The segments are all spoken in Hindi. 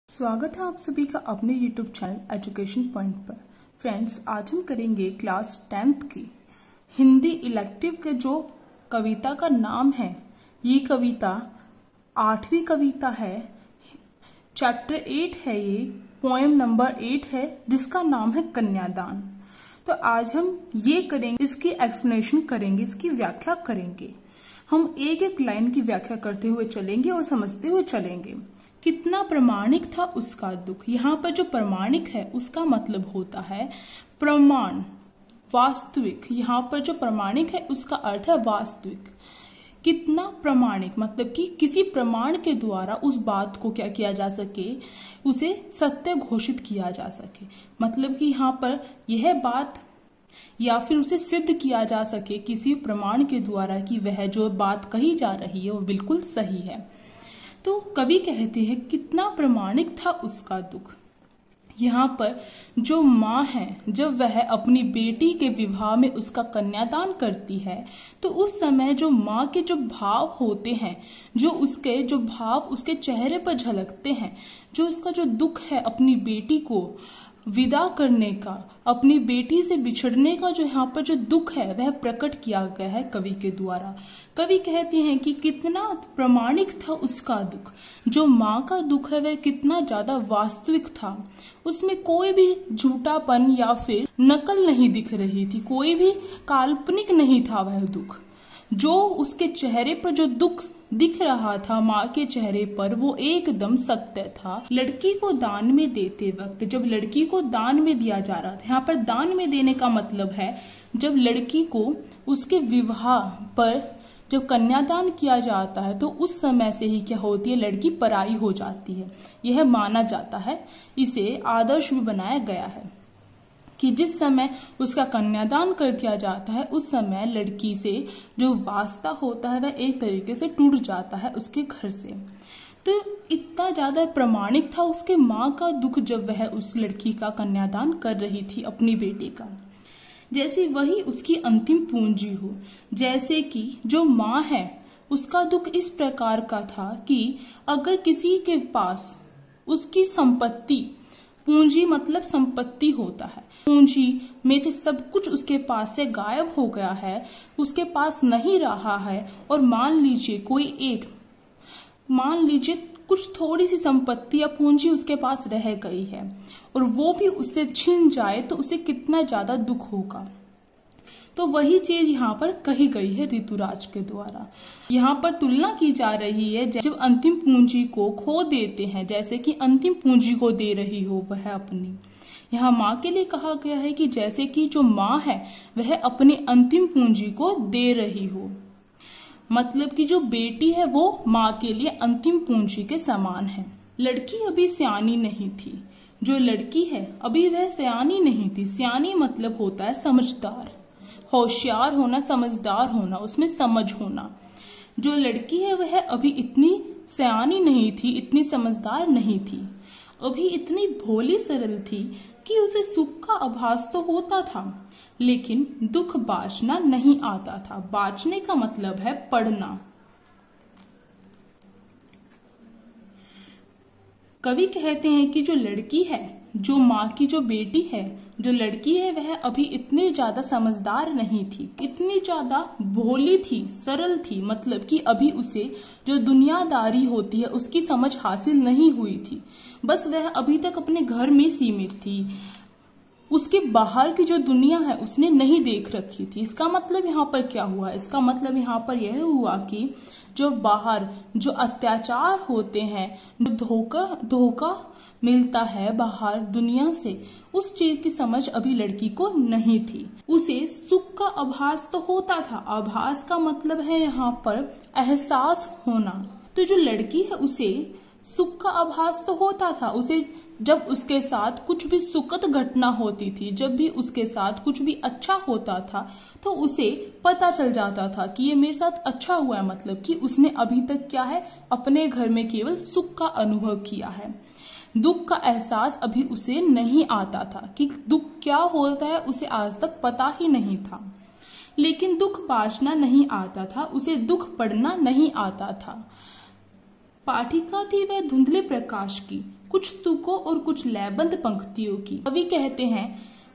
स्वागत है आप सभी का अपने YouTube चैनल एजुकेशन पॉइंट पर। फ्रेंड्स, आज हम करेंगे क्लास 10th की हिंदी इलेक्टिव के जो कविता का नाम है। ये कविता 8वीं कविता है, चैप्टर 8 है, ये पोएम नंबर 8 है जिसका नाम है कन्यादान। तो आज हम ये करेंगे, इसकी एक्सप्लेनेशन करेंगे, इसकी व्याख्या करेंगे। हम एक एक लाइन की व्याख्या करते हुए चलेंगे और समझते हुए चलेंगे। कितना प्रामाणिक था उसका दुख। यहाँ पर जो प्रामाणिक है उसका मतलब होता है प्रमाण, वास्तविक। यहाँ पर जो प्रामाणिक है उसका अर्थ है वास्तविक। कितना प्रामाणिक मतलब कि किसी प्रमाण के द्वारा उस बात को क्या किया जा सके, उसे सत्य घोषित किया जा सके। मतलब कि यहाँ पर यह बात या फिर उसे सिद्ध किया जा सके किसी प्रमाण के द्वारा कि वह जो बात कही जा रही है वो बिल्कुल सही है। तो कवि कहते हैं कितना प्रामाणिक था उसका दुख। यहाँ पर जो माँ है, जब वह अपनी बेटी के विवाह में उसका कन्यादान करती है तो उस समय जो माँ के जो भाव होते हैं, जो उसके जो भाव उसके चेहरे पर झलकते हैं, जो उसका जो दुख है अपनी बेटी को विदा करने का, अपनी बेटी से बिछड़ने का, जो यहाँ पर जो दुख है वह प्रकट किया गया है कवि के द्वारा। कवि कहते हैं कि कितना प्रामाणिक था उसका दुख। जो माँ का दुख है वह कितना ज्यादा वास्तविक था, उसमें कोई भी झूठापन या फिर नकल नहीं दिख रही थी, कोई भी काल्पनिक नहीं था वह दुख। जो उसके चेहरे पर जो दुख दिख रहा था माँ के चेहरे पर, वो एकदम सत्य था। लड़की को दान में देते वक्त, जब लड़की को दान में दिया जा रहा था, यहाँ पर दान में देने का मतलब है जब लड़की को उसके विवाह पर जब कन्यादान किया जाता है तो उस समय से ही क्या होती है, लड़की पराई हो जाती है। यह माना जाता है, इसे आदर्श भी बनाया गया है कि जिस समय उसका कन्यादान कर दिया जाता है उस समय लड़की से जो वास्ता होता है वह एक तरीके से टूट जाता है उसके घर से। तो इतना ज्यादा प्रामाणिक था उसके माँ का दुख जब वह उस लड़की का कन्यादान कर रही थी अपनी बेटी का, जैसे वही उसकी अंतिम पूंजी हो। जैसे कि जो माँ है उसका दुख इस प्रकार का था कि अगर किसी के पास उसकी संपत्ति, पूंजी मतलब संपत्ति होता है, पूंजी में से सब कुछ उसके पास से गायब हो गया है, उसके पास नहीं रहा है, और मान लीजिए कुछ थोड़ी सी संपत्ति या पूंजी उसके पास रह गई है और वो भी उससे छिन जाए तो उसे कितना ज्यादा दुख होगा। तो वही चीज यहाँ पर कही गई है ऋतुराज के द्वारा। यहाँ पर तुलना की जा रही है जब अंतिम पूंजी को खो देते हैं, जैसे कि अंतिम पूंजी को दे रही हो वह अपनी। यहाँ माँ के लिए कहा गया है कि जैसे कि जो माँ है वह अपनी अंतिम पूंजी को दे रही हो। मतलब कि जो बेटी है वो माँ के लिए अंतिम पूंजी के समान है। लड़की अभी सियानी नहीं थी। जो लड़की है अभी वह सियानी नहीं थी। सियानी मतलब होता है समझदार, होशियार होना, समझदार होना, उसमें समझ होना। जो लड़की है वह अभी इतनी सयानी नहीं थी, इतनी समझदार नहीं थी, अभी इतनी भोली सरल थी कि उसे सुख का आभास तो होता था लेकिन दुख बाँचना नहीं आता था। बाँचने का मतलब है पढ़ना। कवि कहते हैं कि जो लड़की है, जो माँ की जो बेटी है, जो लड़की है वह अभी इतनी ज्यादा समझदार नहीं थी, इतनी ज्यादा भोली थी, सरल थी। मतलब कि अभी उसे जो दुनियादारी होती है उसकी समझ हासिल नहीं हुई थी। बस वह अभी तक अपने घर में सीमित थी, उसके बाहर की जो दुनिया है उसने नहीं देख रखी थी। इसका मतलब यहाँ पर क्या हुआ? इसका मतलब यहाँ पर यह हुआ कि जो बाहर जो अत्याचार होते हैं, जो धोखा मिलता है बाहर दुनिया से, उस चीज की समझ अभी लड़की को नहीं थी। उसे सुख का आभास तो होता था। आभास का मतलब है यहाँ पर एहसास होना। तो जो लड़की है उसे सुख का आभास तो होता था। उसे जब उसके साथ कुछ भी सुखद घटना होती थी, जब भी उसके साथ कुछ भी अच्छा होता था तो उसे पता चल जाता था कि ये मेरे साथ अच्छा हुआ है। मतलब कि उसने अभी तक क्या है, अपने घर में केवल सुख का अनुभव किया है। दुख का एहसास अभी उसे नहीं आता था कि दुख क्या होता है, उसे आज तक पता ही नहीं था। लेकिन दुख बाँचना नहीं आता था, उसे दुख पढ़ना नहीं आता था। पाठिका थी वह धुंधले प्रकाश की, कुछ तुकों और कुछ लयबंद पंक्तियों की। कवि कहते हैं,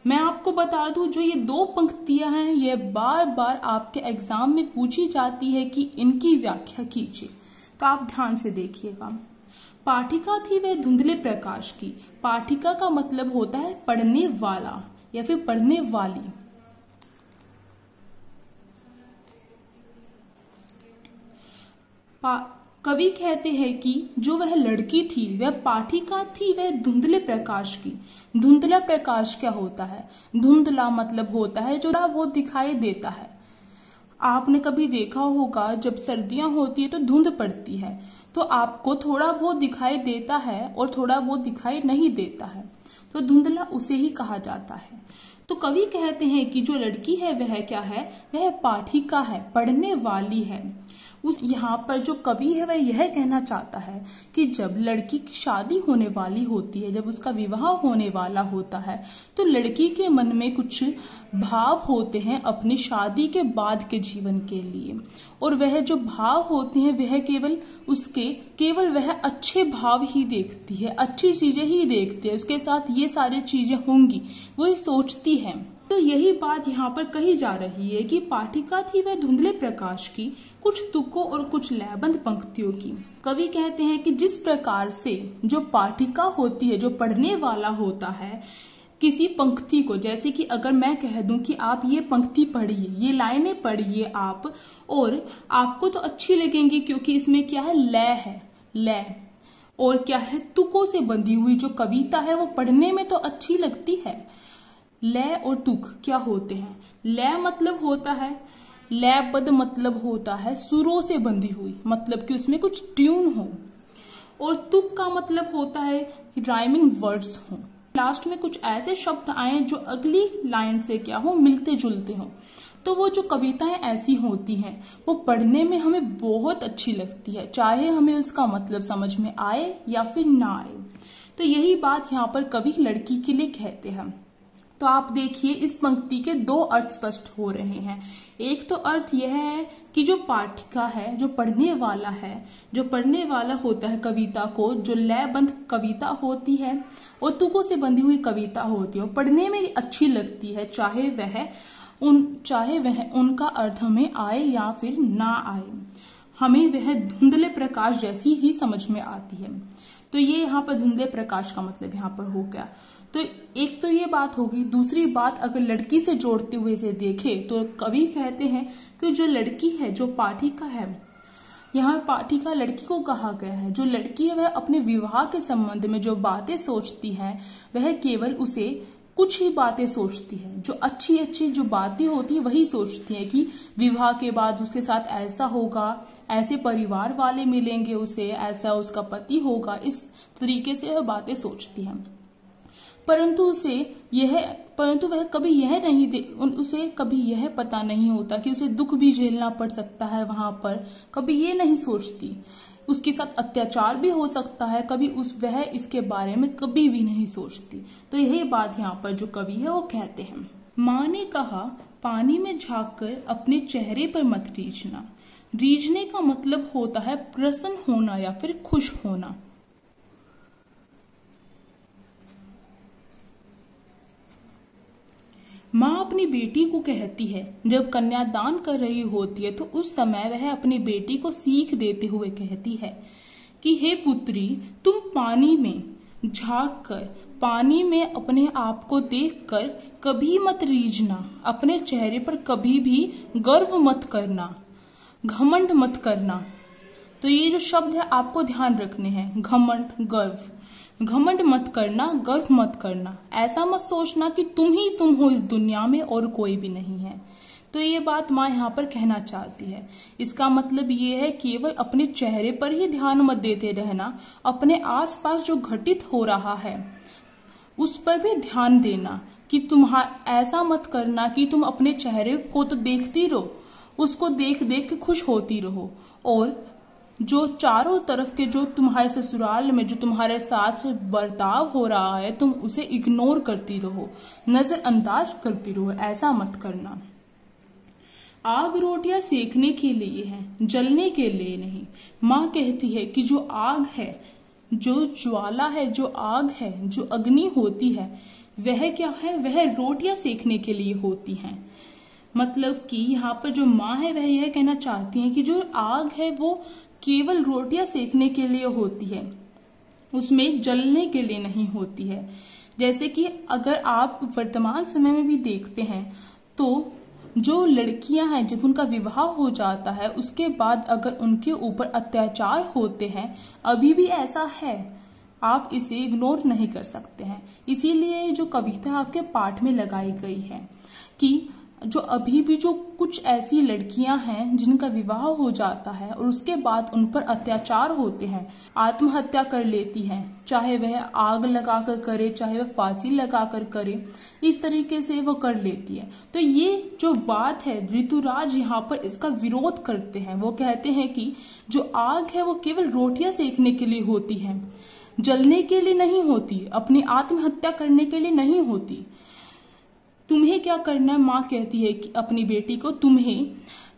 मैं आपको बता दूं, जो ये दो पंक्तियां हैं ये बार बार आपके एग्जाम में पूछी जाती है कि इनकी व्याख्या कीजिए, तो आप ध्यान से देखिएगा। पाठिका थी वह धुंधले प्रकाश की, पाठिका का मतलब होता है पढ़ने वाला या फिर पढ़ने वाली। कवि कहते हैं कि जो वह लड़की थी वह पाठिका थी वह धुंधले प्रकाश की। धुंधला प्रकाश क्या होता है? धुंधला मतलब होता है जो बहुत दिखाई देता है। आपने कभी देखा होगा जब सर्दियां होती है तो धुंध पड़ती है, तो आपको थोड़ा बहुत दिखाई देता है और थोड़ा बहुत दिखाई नहीं देता है, तो धुंधला उसे ही कहा जाता है। तो कवि कहते हैं कि जो लड़की है वह क्या है? वह पाठिका है, पढ़ने वाली है। यहाँ पर जो कवि है वह यह कहना चाहता है कि जब लड़की की शादी होने वाली होती है, जब उसका विवाह होने वाला होता है, तो लड़की के मन में कुछ भाव होते हैं अपनी शादी के बाद के जीवन के लिए, और वह जो भाव होते हैं वह केवल वह अच्छे भाव ही देखती है, अच्छी चीजें ही देखती है, उसके साथ ये सारी चीजें होंगी वो ही सोचती है। तो यही बात यहाँ पर कही जा रही है कि पाठिका थी वह धुंधले प्रकाश की, कुछ तुकों और कुछ लयबंद पंक्तियों की। कवि कहते हैं कि जिस प्रकार से जो पाठिका होती है, जो पढ़ने वाला होता है, किसी पंक्ति को, जैसे कि अगर मैं कह दूं कि आप ये पंक्ति पढ़िए, ये लाइनें पढ़िए आप, और आपको तो अच्छी लगेंगी क्योंकि इसमें क्या है? लय है, लय, और क्या है? तुकों से बंधी हुई जो कविता है वो पढ़ने में तो अच्छी लगती है। लय और तुक क्या होते हैं? लय मतलब होता है, लयबद्ध मतलब होता है सुरों से बंधी हुई, मतलब कि उसमें कुछ ट्यून हो, और तुक का मतलब होता है राइमिंग वर्ड्स हो, लास्ट में कुछ ऐसे शब्द आए जो अगली लाइन से क्या हो? मिलते जुलते हो। तो वो जो कविताएं ऐसी होती हैं वो पढ़ने में हमें बहुत अच्छी लगती है, चाहे हमें उसका मतलब समझ में आए या फिर ना आए। तो यही बात यहाँ पर कवि लड़की के लिए कहते हैं। तो आप देखिए इस पंक्ति के दो अर्थ स्पष्ट हो रहे हैं। एक तो अर्थ यह है कि जो पाठिका है, जो पढ़ने वाला है, जो पढ़ने वाला होता है कविता को, जो लयबंद कविता होती है और तुकों से बंधी हुई कविता होती है, वो पढ़ने में अच्छी लगती है, चाहे वह उनका अर्थ हमें आए या फिर ना आए, हमें वह धुंधले प्रकाश जैसी ही समझ में आती है। तो ये यहाँ पर धुंधले प्रकाश का मतलब यहाँ पर हो गया। तो एक तो ये बात होगी। दूसरी बात अगर लड़की से जोड़ते हुए इसे देखें तो कवि कहते हैं कि जो लड़की है, जो पाठिका है, यहाँ पाठिका लड़की को कहा गया है। जो लड़की है वह अपने विवाह के संबंध में जो बातें सोचती है वह केवल उसे कुछ ही बातें सोचती है, जो अच्छी अच्छी जो बातें होती है वही सोचती है कि विवाह के बाद उसके साथ ऐसा होगा, ऐसे परिवार वाले मिलेंगे उसे, ऐसा उसका पति होगा, इस तरीके से वह बातें सोचती है। परंतु वह कभी उसे कभी यह पता नहीं होता कि उसे दुख भी झेलना पड़ सकता है वहां पर, कभी ये नहीं सोचती। उसके साथ अत्याचार भी हो सकता है, कभी वह इसके बारे में कभी भी नहीं सोचती। तो यही बात यहाँ पर जो कवि है वो कहते हैं। माँ ने कहा, पानी में झांक कर अपने चेहरे पर मत रीझना। रीझने का मतलब होता है प्रसन्न होना या फिर खुश होना। माँ अपनी बेटी को कहती है, जब कन्यादान कर रही होती है तो उस समय वह अपनी बेटी को सीख देते हुए कहती है कि हे पुत्री, तुम पानी में झांक कर, पानी में अपने आप को देखकर कभी मत रीझना, अपने चेहरे पर कभी भी गर्व मत करना, घमंड मत करना। तो ये जो शब्द है आपको ध्यान रखने हैं, घमंड, गर्व। घमंड मत करना, गर्व मत करना, ऐसा मत सोचना कि तुम ही तुम हो इस दुनिया में और कोई भी नहीं है। तो ये बात माँ यहाँ पर कहना चाहती है। इसका मतलब ये है केवल अपने चेहरे पर ही ध्यान मत देते रहना, अपने आसपास जो घटित हो रहा है उस पर भी ध्यान देना, कि ऐसा मत करना कि तुम अपने चेहरे को तो देखती रहो, उसको देख देख के खुश होती रहो, और जो चारों तरफ के जो तुम्हारे ससुराल में जो तुम्हारे साथ बर्ताव हो रहा है तुम उसे इग्नोर करती रहो, नजरअंदाज करती रहो, ऐसा मत करना। आग रोटियां सेकने के लिए है, जलने के लिए नहीं। माँ कहती है कि जो आग है, जो ज्वाला है, जो आग है, जो अग्नि होती है, वह क्या है, वह रोटियां सेकने के लिए होती है। मतलब कि यहाँ पर जो माँ है वह यह कहना चाहती है कि जो आग है वो केवल रोटियां सेकने के लिए होती है, उसमें जलने के लिए नहीं होती है। जैसे कि अगर आप वर्तमान समय में भी देखते हैं तो जो लड़कियां हैं जब उनका विवाह हो जाता है उसके बाद अगर उनके ऊपर अत्याचार होते हैं, अभी भी ऐसा है, आप इसे इग्नोर नहीं कर सकते हैं। इसीलिए जो कविता आपके पाठ में लगाई गई है कि जो अभी भी जो कुछ ऐसी लड़कियां हैं जिनका विवाह हो जाता है और उसके बाद उन पर अत्याचार होते हैं, आत्महत्या कर लेती हैं, चाहे वह आग लगाकर करे, चाहे वह फांसी लगाकर करे, इस तरीके से वो कर लेती है। तो ये जो बात है, ऋतुराज यहाँ पर इसका विरोध करते हैं। वो कहते हैं कि जो आग है वो केवल रोटियां सेकने के लिए होती है, जलने के लिए नहीं होती, अपनी आत्महत्या करने के लिए नहीं होती। तुम्हें क्या करना है, माँ कहती है कि अपनी बेटी को तुम्हें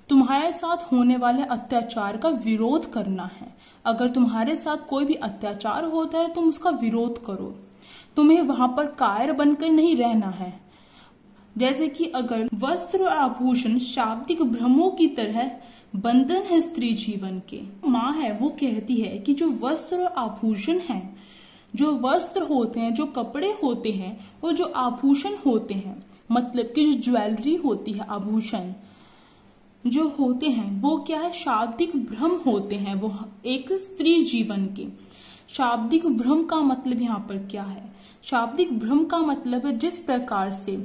तुम्हारे साथ होने वाले अत्याचार का विरोध करना है। अगर तुम्हारे साथ कोई भी अत्याचार होता है तुम उसका विरोध करो, तुम्हें वहां पर कायर बनकर नहीं रहना है। जैसे कि अगर वस्त्र और आभूषण शाब्दिक भ्रमों की तरह बंधन है स्त्री जीवन के, माँ है वो कहती है कि जो वस्त्र और आभूषण है, जो वस्त्र होते हैं, जो कपड़े होते हैं, और जो आभूषण होते हैं, मतलब कि जो ज्वेलरी होती है, आभूषण जो होते हैं वो क्या है, शाब्दिक भ्रम होते हैं, वो एक स्त्री जीवन के। शाब्दिक भ्रम का मतलब यहाँ पर क्या है, शाब्दिक भ्रम का मतलब है जिस प्रकार से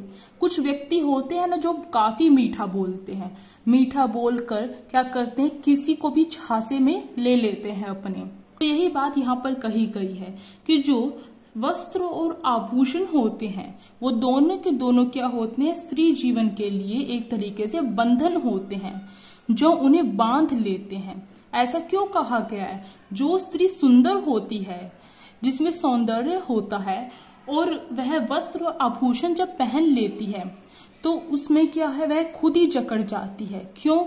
कुछ व्यक्ति होते हैं ना जो काफी मीठा बोलते हैं, मीठा बोलकर क्या करते हैं, किसी को भी झांसे में ले लेते हैं अपने। तो यही बात यहाँ पर कही गई है कि जो वस्त्र और आभूषण होते हैं वो दोनों के दोनों क्या होते हैं, स्त्री जीवन के लिए एक तरीके से बंधन होते हैं जो उन्हें बांध लेते हैं। ऐसा क्यों कहा गया है, जो स्त्री सुंदर होती है, जिसमें सौंदर्य होता है, और वह वस्त्र और आभूषण जब पहन लेती है तो उसमें क्या है, वह खुद ही जकड़ जाती है। क्यों?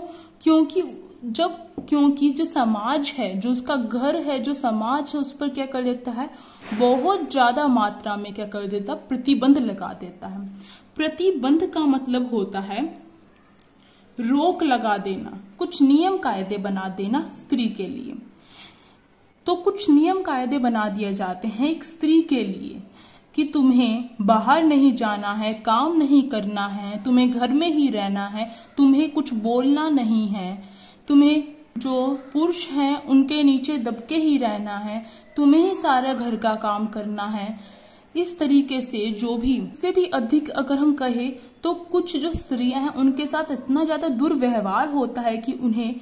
क्योंकि जो समाज है, जो उसका घर है, जो समाज है, उस पर क्या कर देता है, बहुत ज्यादा मात्रा में क्या कर देता, प्रतिबंध लगा देता है। प्रतिबंध का मतलब होता है रोक लगा देना, कुछ नियम कायदे बना देना स्त्री के लिए। तो कुछ नियम कायदे बना दिए जाते हैं एक स्त्री के लिए कि तुम्हें बाहर नहीं जाना है, काम नहीं करना है, तुम्हें घर में ही रहना है, तुम्हें कुछ बोलना नहीं है, तुम्हें जो पुरुष हैं उनके नीचे दबके ही रहना है, तुम्हें ही सारा घर का काम करना है। इस तरीके से जो भी से भी अधिक अगर हम कहें तो कुछ जो स्त्रियां हैं उनके साथ इतना ज्यादा दुर्व्यवहार होता है कि उन्हें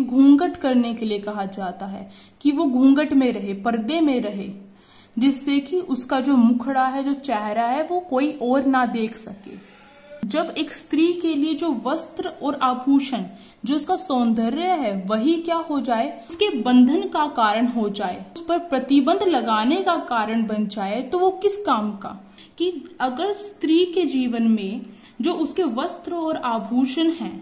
घूंघट करने के लिए कहा जाता है कि वो घूंघट में रहे, पर्दे में रहे, जिससे कि उसका जो मुखड़ा है, जो चेहरा है, वो कोई और ना देख सके। जब एक स्त्री के लिए जो वस्त्र और आभूषण, जो उसका सौंदर्य है, वही क्या हो जाए, उसके बंधन का कारण हो जाए, उस पर प्रतिबंध लगाने का कारण बन जाए, तो वो किस काम का, कि अगर स्त्री के जीवन में जो उसके वस्त्र और आभूषण हैं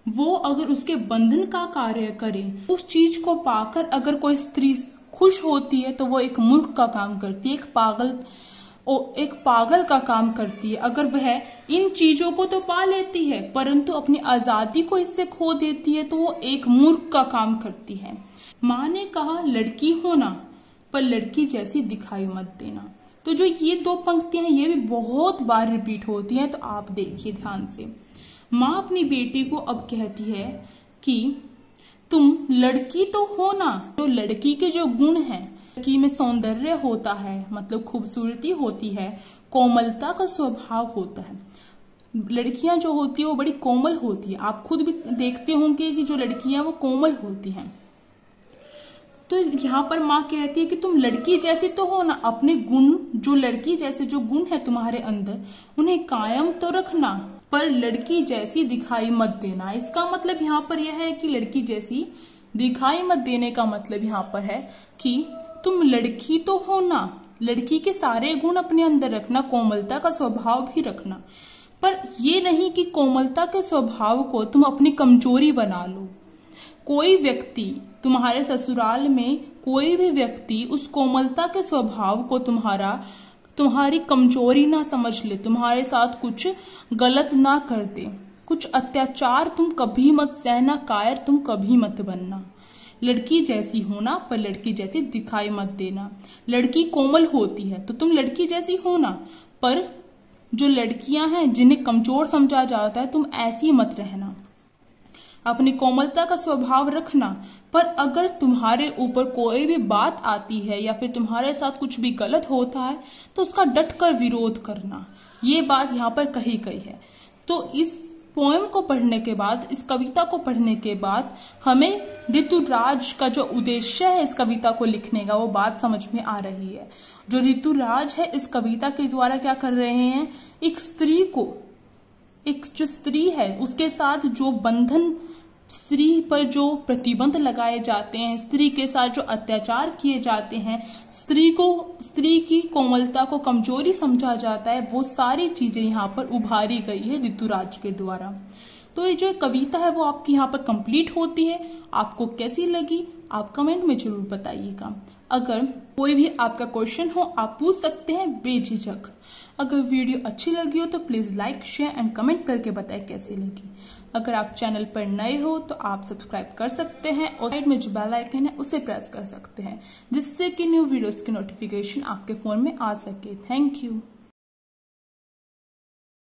वो अगर उसके बंधन का कार्य करे, उस चीज को पाकर अगर कोई स्त्री खुश होती है तो वो एक मूर्ख का काम करती है, एक पागल का काम करती है। अगर वह इन चीजों को तो पा लेती है परंतु अपनी आजादी को इससे खो देती है तो वो एक मूर्ख का काम करती है। माँ ने कहा लड़की होना पर लड़की जैसी दिखाई मत देना। तो जो ये दो पंक्तियां हैं ये भी बहुत बार रिपीट होती हैं, तो आप देखिए ध्यान से। माँ अपनी बेटी को अब कहती है कि तुम लड़की तो हो ना, तो लड़की के जो गुण हैं, लड़की में सौंदर्य होता है, मतलब खूबसूरती होती है, कोमलता का स्वभाव होता है। लड़कियां जो होती है वो बड़ी कोमल होती है, आप खुद भी देखते होंगे कि जो लड़कियां वो कोमल होती हैं। तो यहाँ पर माँ कहती है कि तुम लड़की जैसी तो हो ना, अपने गुण, जो लड़की जैसे जो गुण है तुम्हारे अंदर उन्हें कायम तो रखना, पर लड़की जैसी दिखाई मत देना। इसका मतलब यहाँ पर यह है कि लड़की जैसी दिखाई मत देने का मतलब यहाँ पर है कि तुम लड़की तो हो ना, लड़की के सारे गुण अपने अंदर रखना, कोमलता का स्वभाव भी रखना, पर ये नहीं कि कोमलता के स्वभाव को तुम अपनी कमजोरी बना लो। कोई व्यक्ति तुम्हारे ससुराल में, कोई भी व्यक्ति उस कोमलता के स्वभाव को तुम्हारी कमजोरी ना समझ ले, तुम्हारे साथ कुछ गलत ना कर दे। कुछ अत्याचार तुम कभी मत सहना, कायर तुम कभी मत बनना। लड़की जैसी होना पर लड़की जैसी दिखाई मत देना। लड़की कोमल होती है तो तुम लड़की जैसी होना, पर जो लड़कियां हैं जिन्हें कमजोर समझा जाता है, तुम ऐसी मत रहना। अपनी कोमलता का स्वभाव रखना, पर अगर तुम्हारे ऊपर कोई भी बात आती है या फिर तुम्हारे साथ कुछ भी गलत होता है तो उसका डटकर विरोध करना। ये बात यहाँ पर कही गई है। तो इस पोएम को पढ़ने के बाद, इस कविता को पढ़ने के बाद हमें ऋतुराज का जो उद्देश्य है इस कविता को लिखने का, वो बात समझ में आ रही है। जो ऋतुराज है इस कविता के द्वारा क्या कर रहे हैं, एक स्त्री को, एक जो स्त्री है उसके साथ जो बंधन, स्त्री पर जो प्रतिबंध लगाए जाते हैं, स्त्री के साथ जो अत्याचार किए जाते हैं, स्त्री की कोमलता को कमजोरी समझा जाता है, वो सारी चीजें यहाँ पर उभारी गई है ऋतुराज के द्वारा। तो ये जो कविता है वो आपकी यहाँ पर कंप्लीट होती है। आपको कैसी लगी आप कमेंट में जरूर बताइएगा। अगर कोई भी आपका क्वेश्चन हो आप पूछ सकते हैं बेझिझक। अगर वीडियो अच्छी लगी हो तो please like, share and comment करके बताएं कैसी लगी। अगर आप चैनल पर नए हो तो आप सब्सक्राइब कर सकते हैं और साइड में जो बेल आइकन है उसे प्रेस कर सकते हैं, जिससे कि न्यू वीडियोस की नोटिफिकेशन आपके फोन में आ सके। Thank you.